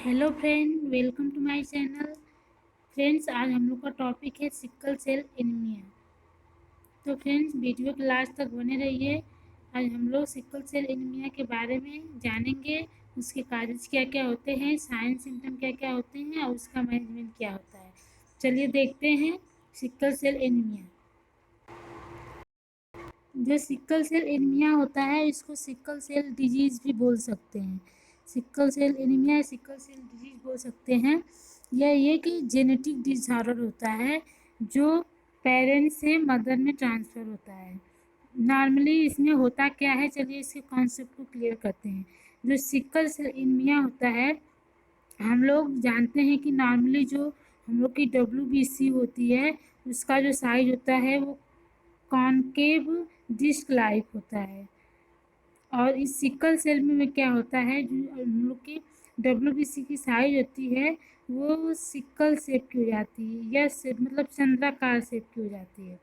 Hello friend, welcome to my channel. Friends, आज हम लोग का टॉपिक है सिकल सेल एनीमिया। तो फ्रेंड्स, वीडियो के लास्ट तक बने रहिए। आज हम लोग सिकल सेल एनीमिया के बारे में जानेंगे। उसके काजेज क्या क्या होते हैं, साइन सिम्टम क्या क्या होते हैं और उसका मैनेजमेंट क्या होता है। चलिए देखते हैं सिकल सेल एनीमिया। जो सिकल सेल एनीमिया होता है, इसको सिकल सेल डिजीज़ भी बोल सकते हैं। Sickle cell anaemia sickle cell disease बोल सकते हैं। यह ये कि जेनेटिक डिसऑर्डर होता है जो पेरेंट्स से मदर में ट्रांसफ़र होता है। नॉर्मली इसमें होता क्या है, चलिए इसके कॉन्सेप्ट को क्लियर करते हैं। जो सिकल सेल एनीमिया होता है, हम लोग जानते हैं कि नॉर्मली जो हम लोग की WBC होती है, उसका जो साइज होता है वो कॉनकेव डिस्क लाइक होता है। और इस सिकल सेल में क्या होता है, जो हम लोग की WBC की साइज होती है वो सिकल शेप की हो जाती है, या शेप मतलब चंद्राकार शेप की हो जाती है।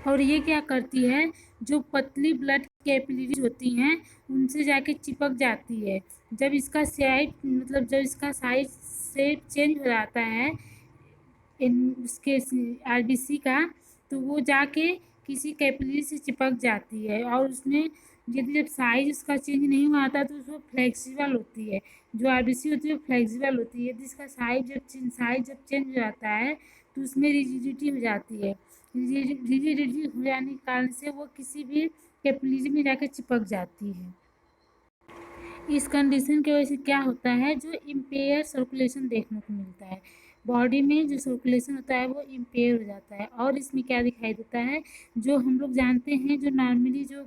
और ये क्या करती है, जो पतली ब्लड कैपिलरीज होती हैं उनसे जाके चिपक जाती है। जब इसका साइज शेप चेंज हो जाता है इन उसके RBC का, तो वो जाके किसी कैपिलरी से चिपक जाती है। और उसमें यदि जब साइज उसका चेंज नहीं हुआ था तो उसमें फ्लेक्सिबल होती है। जो RBC होती है वो फ्लेक्सिबल होती है। यदि इसका साइज जब चेंज हो जाता है तो उसमें रिजिडिटी हो जाती है। रिजिडिटी हो जाने के कारण से वो किसी भी कैपिलरी में जाकर चिपक जाती है। इस कंडीशन की वजह से क्या होता है, जो इम्पेयर सर्कुलेशन देखने को मिलता है। बॉडी में जो सर्कुलेशन होता है वो इम्पेयर हो जाता है। और इसमें क्या दिखाई देता है, जो हम लोग जानते हैं, जो नॉर्मली जो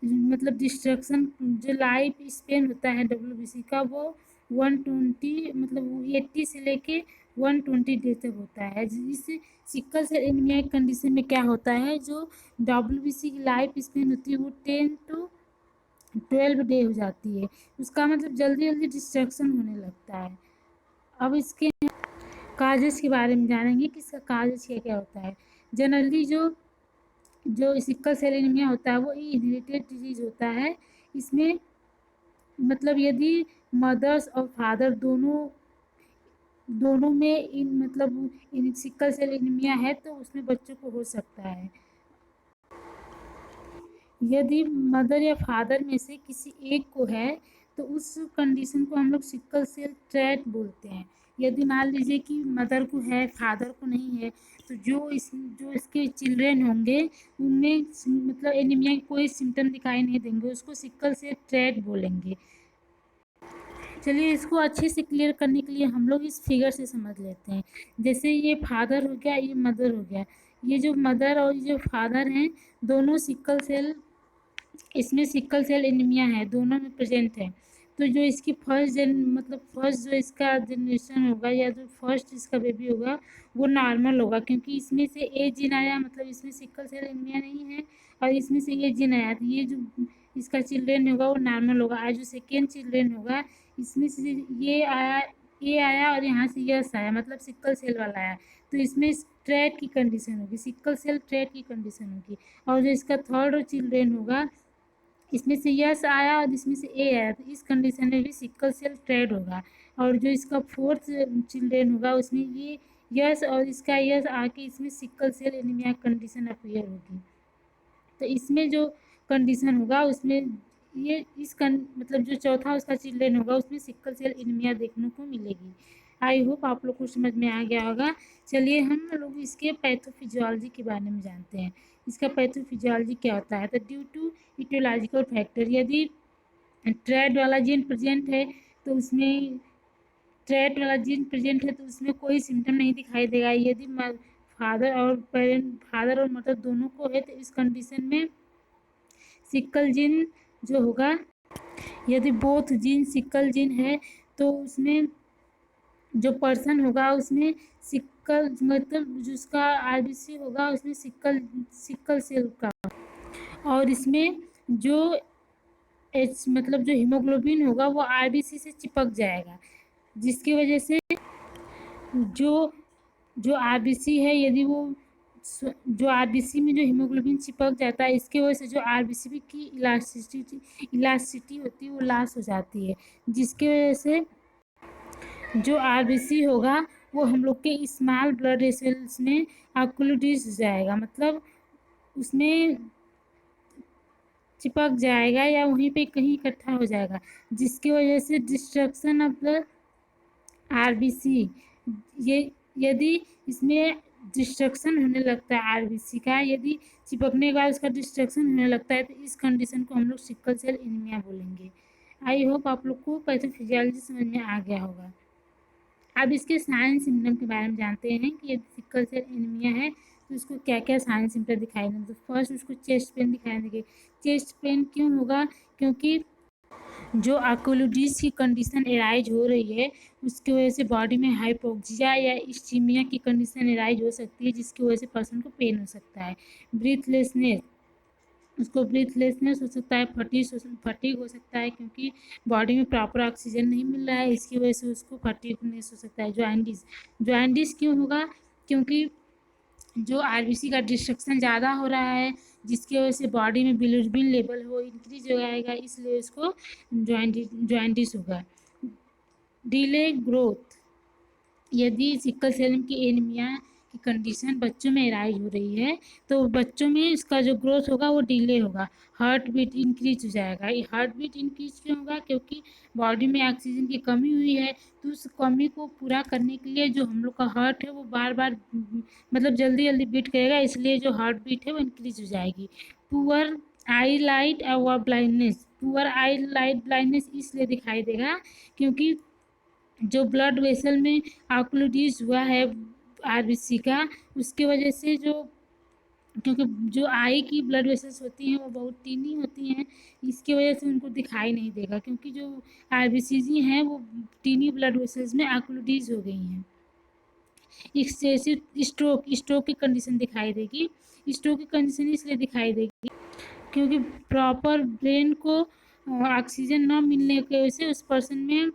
मतलब डिस्ट्रक्शन जो लाइफ स्पेन होता है WBC का, वो 120 मतलब 80 से लेके 120 डेज तक होता है। इस सिकल सेल एनीमिया कंडीशन में क्या होता है, जो WBC की लाइफ स्पेन होती है वो 10 to 12 डे हो जाती है। उसका मतलब जल्दी जल्दी डिस्ट्रक्शन होने लगता है। अब इसके काजेज के बारे में जानेंगे कि इसका काजेज क्या क्या होता है। जनरली जो जो सिकल सेल एनीमिया होता है वो इनहेरिटेड डिजीज होता है। इसमें मतलब यदि मदर्स और फादर दोनों दोनों में इन सिकल सेल एनीमिया है तो उसमें बच्चों को हो सकता है। यदि मदर या फादर में से किसी एक को है तो उस कंडीशन को हम लोग सिकल सेल ट्रेट बोलते हैं। यदि मान लीजिए कि मदर को है, फादर को नहीं है, तो जो इसके चिल्ड्रेन होंगे उनमें मतलब एनीमिया के कोई सिम्टम दिखाई नहीं देंगे, उसको सिकल सेल ट्रेट बोलेंगे। चलिए इसको अच्छे से क्लियर करने के लिए हम लोग इस फिगर से समझ लेते हैं। जैसे ये फादर हो गया, ये मदर हो गया। ये जो मदर और ये जो फादर हैं, दोनों सिकल सेल इसमें सिकल सेल एनीमिया है, दोनों में प्रेजेंट है। तो जो इसकी फर्स्ट जो इसका जनरेशन होगा या जो फर्स्ट इसका बेबी होगा वो नॉर्मल होगा, क्योंकि इसमें से ए जीन आया, मतलब इसमें सिकल सेल एनीमिया नहीं है और इसमें से ये जीन आया, तो ये जो इसका चिल्ड्रेन होगा वो नॉर्मल होगा। और जो सेकेंड चिल्ड्रेन होगा इसमें से ये आया, ए आया और यहाँ से यस आया, मतलब सिकल सेल वाला आया, तो इसमें ट्रेट की कंडीशन होगी, सिकल सेल ट्रेट की कंडीशन होगी। और जो इसका थर्ड चिल्ड्रेन होगा इसमें से यस आया और इसमें से ए आया, तो इस कंडीशन में भी सिकल सेल ट्रेड होगा। और जो इसका फोर्थ चिल्ड्रेन होगा उसमें ये यस और इसका यस आके इसमें sickle cell anaemia condition appear होगी। तो इसमें जो कंडीशन होगा उसमें ये मतलब जो चौथा उसका चिल्ड्रेन होगा उसमें सिकल सेल एनीमिया देखने को मिलेगी। आई होप आप लोग को समझ में आ गया होगा। चलिए हम लोग इसके पैथोफिजियोलॉजी के बारे में जानते हैं। इसका पैथोफिजियोलॉजी क्या होता है, तो ड्यू टू इटियोलॉजिकल फैक्टर, यदि ट्रेड वाला जीन प्रेजेंट है तो उसमें कोई सिम्टम नहीं दिखाई देगा। यदि फादर और मदर दोनों को है तो इस कंडीशन में सिकल जीन जो होगा, यदि बोथ जीन सिकल जीन है तो उसमें जो पर्सन होगा उसमें सिकल मतलब जिसका RBC होगा उसमें सिकल सेल का, और इसमें जो मतलब जो हीमोग्लोबिन होगा वो RBC से चिपक जाएगा, जिसकी वजह से जो जो RBC है यदि वो जो आरबीसी में जो हीमोग्लोबिन चिपक जाता है, इसकी वजह से जो आरबीसी की इलास्टिसिटी होती है वो लॉस हो जाती है, जिसकी वजह से जो आरबीसी होगा वो हम लोग के स्मॉल ब्लड वेसल्स में ऑक्लूडिस हो जाएगा, मतलब उसमें चिपक जाएगा या वहीं पे कहीं इकट्ठा हो जाएगा, जिसकी वजह से डिस्ट्रक्शन ऑफ द आरबीसी, ये यदि इसमें डिस्ट्रक्शन होने लगता है आरबीसी का, यदि चिपकने के बाद उसका डिस्ट्रक्शन होने लगता है, तो इस कंडीशन को हम लोग सिकल सेल एनीमिया बोलेंगे। आई होप आप लोग को पैथोफिजियोलॉजी समझ में आ गया होगा। अब इसके साइन सिम्टम के बारे में जानते हैं कि यदि सिकल सेल एनीमिया है तो उसको क्या क्या साइन सिम्टम दिखाई देंगे। तो फर्स्ट उसको चेस्ट पेन दिखाई देंगे। चेस्ट पेन क्यों होगा? क्योंकि जो आर्कोलूडिस की कंडीशन एराइज हो रही है उसकी वजह से बॉडी में हाइपोक्सिया या इस्चीमिया की कंडीशन एराइज हो सकती है, जिसकी वजह से पर्सन को पेन हो सकता है। ब्रीथलेसनेस, उसको ब्रीथलेसनेस हो सकता है, फटीग हो सकता है, क्योंकि बॉडी में प्रॉपर ऑक्सीजन नहीं मिल रहा है, इसकी वजह से उसको फटीगनेस हो सकता है। जॉइंडिस क्यों होगा? क्योंकि जो आरबीसी का डिस्ट्रक्शन ज़्यादा हो रहा है, जिसकी वजह से बॉडी में बिलिरुबिन लेवल हो इंक्रीज हो जाएगा, इसलिए उसको जॉइंडिस होगा। डिले ग्रोथ, यदि सिकल सेल की एनीमिया की कंडीशन बच्चों में एराइज हो रही है तो बच्चों में इसका जो ग्रोथ होगा वो डिले होगा। हार्ट बीट इंक्रीज हो जाएगा। ये हार्ट बीट इंक्रीज क्यों होगा? क्योंकि बॉडी में ऑक्सीजन की कमी हुई है, तो उस कमी को पूरा करने के लिए जो हम लोग का हार्ट है वो बार बार मतलब जल्दी जल्दी बीट करेगा, इसलिए जो हार्ट बीट है वो इंक्रीज हो जाएगी। पुअर आई लाइट और ब्लाइंडनेस, पुअर आई लाइट ब्लाइंडनेस इसलिए दिखाई देगा क्योंकि जो ब्लड वेसल में ऑक्लूडिस हुआ है आरबीसी का, उसके वजह से जो, क्योंकि जो आई की ब्लड वेसल्स होती हैं वो बहुत टीनी होती हैं, इसकी वजह से उनको दिखाई नहीं देगा, क्योंकि जो आरबीसी हैं वो टीनी ब्लड वेसल्स में ऑक्लूडिस हो गई हैं। एक्सेसिव स्ट्रोक की कंडीशन दिखाई देगी। स्ट्रोक की कंडीशन इसलिए दिखाई देगी क्योंकि प्रॉपर ब्रेन को ऑक्सीजन न मिलने की वजह से उस पर्सन में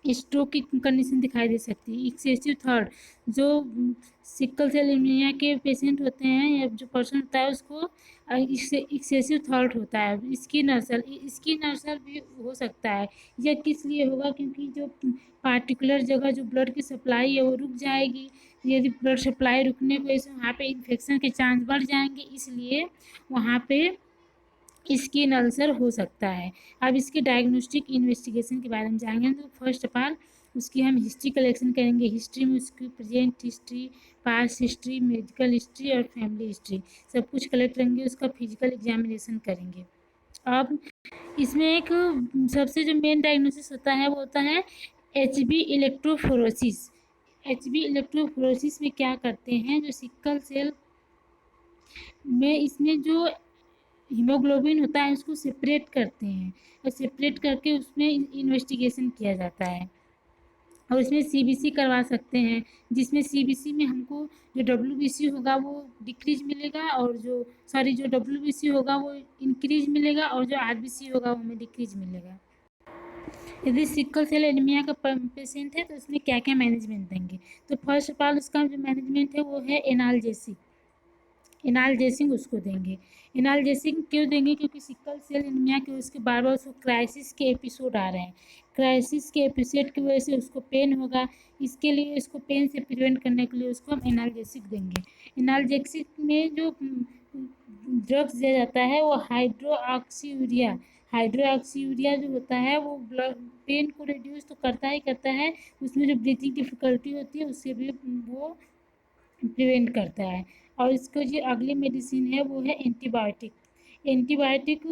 स्ट्रोक की कंडीशन दिखाई दे सकती है। एक्सेसिव थर्ड, जो सिकल सेल एनीमिया के पेशेंट होते हैं या जो पर्सन होता है उसको एक्सेसिव थर्ड होता है। स्किन अल्सर भी हो सकता है। यह किस लिए होगा? क्योंकि जो पार्टिकुलर जगह जो ब्लड की सप्लाई है वो रुक जाएगी, यदि ब्लड सप्लाई रुकने की वजह से वहाँ पे इन्फेक्शन के चांस बढ़ जाएंगे, इसलिए वहाँ पे स्किन अल्सर हो सकता है। अब इसके डायग्नोस्टिक इन्वेस्टिगेशन के बारे में जानेंगे। तो फर्स्ट ऑफ ऑल उसकी हम हिस्ट्री कलेक्शन करेंगे। हिस्ट्री में उसकी present history, past history, medical history और फैमिली हिस्ट्री सब कुछ कलेक्ट करेंगे। उसका फिजिकल एग्जामिनेशन करेंगे। अब इसमें एक सबसे जो मेन डायग्नोसिस होता है वो होता है HB इलेक्ट्रोफोरोसिस। HB इलेक्ट्रोफोरोसिस में क्या करते हैं, जो सिकल सेल में इसमें जो हीमोग्लोबिन होता है उसको सेपरेट करते हैं, और सेपरेट करके उसमें इन्वेस्टिगेशन किया जाता है, और इसमें सीबीसी करवा सकते हैं, जिसमें सीबीसी में हमको जो डब्ल्यूबीसी होगा वो डिक्रीज मिलेगा, और जो जो डब्ल्यूबीसी होगा वो इंक्रीज मिलेगा, और जो आरबीसी होगा वो हमें डिक्रीज मिलेगा। यदि सिकल सेल एनीमिया का पेशेंट है तो इसमें क्या क्या मैनेजमेंट देंगे? तो फर्स्ट ऑफ ऑल उसका जो मैनेजमेंट है वो है एनाल्जेसिक। एनाल्जेसिक उसको देंगे। एनाल्जेसिक क्यों देंगे? क्योंकि सिकल सेल एनीमिया की उसके बार बार उसको क्राइसिस के एपिसोड आ रहे हैं। क्राइसिस के एपिसोड की वजह से उसको पेन होगा, इसके लिए इसको पेन से प्रिवेंट करने के लिए उसको हम एनाल्जेसिक देंगे। एनाल्जेसिक में जो ड्रग्स दिया जाता है वो हाइड्रोक्सीयूरिया जो होता है वो ब्लड पेन को रिड्यूस तो करता ही करता है, उसमें जो ब्रीथिंग डिफिकल्टी होती है उससे भी वो प्रिवेंट करता है। और इसको जो अगली मेडिसिन है वो है एंटीबायोटिक। एंटीबायोटिक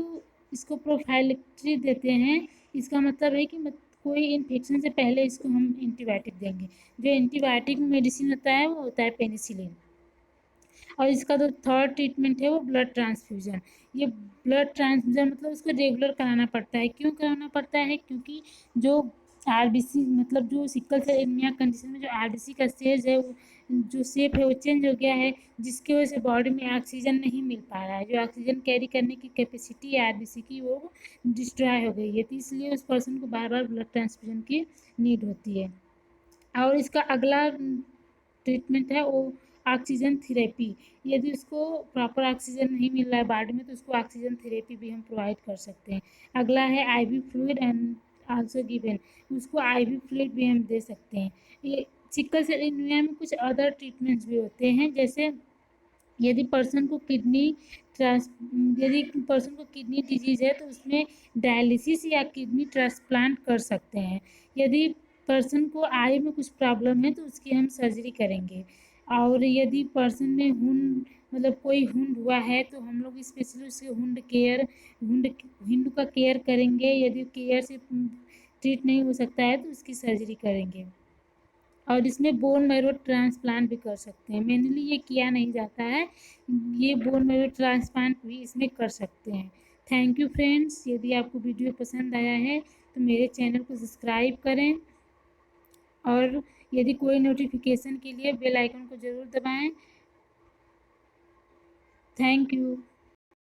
इसको प्रोफाइलेक्ट्री देते हैं। इसका मतलब है कि कोई इन्फेक्शन से पहले इसको हम एंटीबायोटिक देंगे। जो एंटीबायोटिक मेडिसिन होता है वो होता है पेनिसिलिन। और इसका जो थर्ड ट्रीटमेंट है वो ब्लड ट्रांसफ्यूजन। ये ब्लड ट्रांसफ्यूजन मतलब उसको रेगुलर कराना पड़ता है। क्यों कराना पड़ता है? क्योंकि जो आरबीसी मतलब जो सिकल सेल एनीमिया कंडीशन में जो आरबीसी का स्टेज है वो जो शेप है वो चेंज हो गया है, जिसकी वजह से बॉडी में ऑक्सीजन नहीं मिल पा रहा है। जो ऑक्सीजन कैरी करने की कैपेसिटी है आरबीसी की वो डिस्ट्रॉय हो गई है, तो इसलिए उस पर्सन को बार बार ब्लड ट्रांसफ्यूजन की नीड होती है। और इसका अगला ट्रीटमेंट है वो ऑक्सीजन थेरेपी, यदि उसको प्रॉपर ऑक्सीजन नहीं मिल रहा है बॉडी में तो उसको ऑक्सीजन थेरेपी भी हम प्रोवाइड कर सकते हैं। अगला है IV fluid and also given, उसको आईवी फ्लूइड भी हम दे सकते हैं। ये सिकल सेल एनीमिया में कुछ अदर ट्रीटमेंट्स भी होते हैं, जैसे यदि पर्सन को किडनी ट्रांस यदि पर्सन को किडनी डिजीज है तो उसमें डायलिसिस या किडनी ट्रांसप्लांट कर सकते हैं। यदि पर्सन को आई में कुछ प्रॉब्लम है तो उसकी हम सर्जरी करेंगे। और यदि पर्सन में हुंड मतलब कोई हुंड हुआ है तो हम लोग स्पेशली उसके हुंड का केयर करेंगे। यदि केयर से ट्रीट नहीं हो सकता है तो उसकी सर्जरी करेंगे। और इसमें बोन मैरो ट्रांसप्लांट भी कर सकते हैं, मेनली ये किया नहीं जाता है, ये बोन मैरो ट्रांसप्लांट भी इसमें कर सकते हैं। थैंक यू फ्रेंड्स, यदि आपको वीडियो पसंद आया है तो मेरे चैनल को सब्सक्राइब करें और यदि कोई नोटिफिकेशन के लिए बेल आइकन को ज़रूर दबाएं। Thank you.